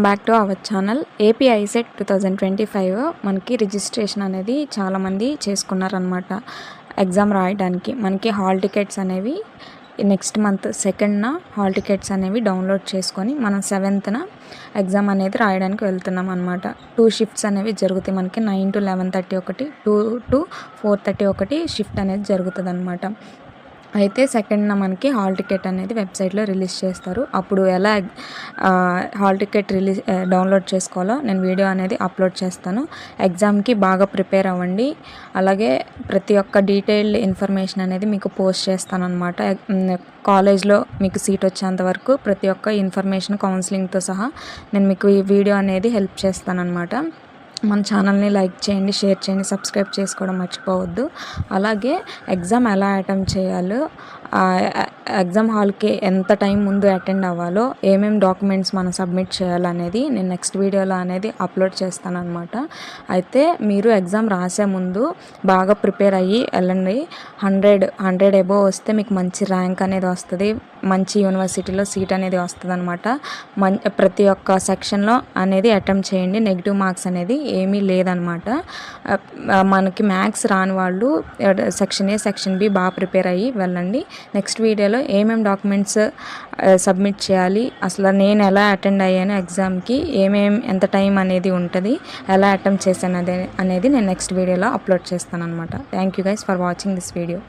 Back to our channel. AP ICET 2025 మనకి registration అనేది చాలామంది చేసుకున్నారనమాట. ఎగ్జామ్ రాయడానికి మనకి హాల్ టికెట్స్ అనేవి నెక్స్ట్ మంత్ 2న హాల్ టికెట్స్ అనేవి డౌన్లోడ్ చేసుకొని మనం 7న ఎగ్జామ్ అనేది రాయడానికి వెళ్తున్నాం అనమాట. 2 షిఫ్ట్స్ అనేవి జరుగుతాయి మనకి. 9 to 11:30 ఒకటి, 2 to 4:30 ఒకటి షిఫ్ట్ అనేది జరుగుతుంది అనమాట. అయితే 2న మనకి హాల్ టికెట్ అనేది వెబ్సైట్లో రిలీజ్ చేస్తారు. అప్పుడు ఎలా హాల్ టికెట్ డౌన్లోడ్ చేసుకోవాలో నేను వీడియో అనేది అప్లోడ్ చేస్తాను. ఎగ్జామ్కి బాగా ప్రిపేర్ అవ్వండి. అలాగే ప్రతి ఒక్క డీటెయిల్డ్ ఇన్ఫర్మేషన్ అనేది మీకు పోస్ట్ చేస్తాను అనమాట. కాలేజ్లో మీకు సీట్ వచ్చేంత వరకు ప్రతి ఒక్క ఇన్ఫర్మేషన్ కౌన్సిలింగ్తో సహా నేను మీకు ఈ వీడియో అనేది హెల్ప్ చేస్తాను అనమాట. మన ఛానల్ని లైక్ చేయండి, షేర్ చేయండి, సబ్స్క్రైబ్ చేసుకోవడం మర్చిపోవద్దు. అలాగే ఎగ్జామ్ ఎలా అటెంప్ట్ చేయాలో, ఎగ్జామ్ హాల్కి ఎంత టైం ముందు అటెండ్ అవ్వాలో, ఏమేమి డాక్యుమెంట్స్ మనం సబ్మిట్ చేయాలనేది నేను నెక్స్ట్ వీడియోలో అనేది అప్లోడ్ చేస్తాను అనమాట. అయితే మీరు ఎగ్జామ్ రాసే ముందు బాగా ప్రిపేర్ అయ్యి వెళ్ళండి. 100 అబోవ్ వస్తే మీకు మంచి ర్యాంక్ అనేది వస్తుంది, మంచి యూనివర్సిటీలో సీట్ అనేది వస్తుంది అనమాట. ప్రతి ఒక్క సెక్షన్లో అనేది అటెంప్ట్ చేయండి. నెగిటివ్ మార్క్స్ అనేది ఏమీ లేదనమాట. మనకి మ్యాథ్స్ రాని వాళ్ళు సెక్షన్ ఏ, సెక్షన్ బి బాగా ప్రిపేర్ అయ్యి వెళ్ళండి. నెక్స్ట్ వీడియోలో ఏమేమి డాక్యుమెంట్స్ సబ్మిట్ చేయాలి, అసలు నేను ఎలా అటెండ్ అయ్యాను ఎగ్జామ్కి, ఎంత టైం అనేది ఉంటుంది, ఎలా అటెంప్ట్ చేశాను అనేది నేను నెక్స్ట్ వీడియోలో అప్లోడ్ చేస్తాను అనమాట. Thank you guys for watching this video.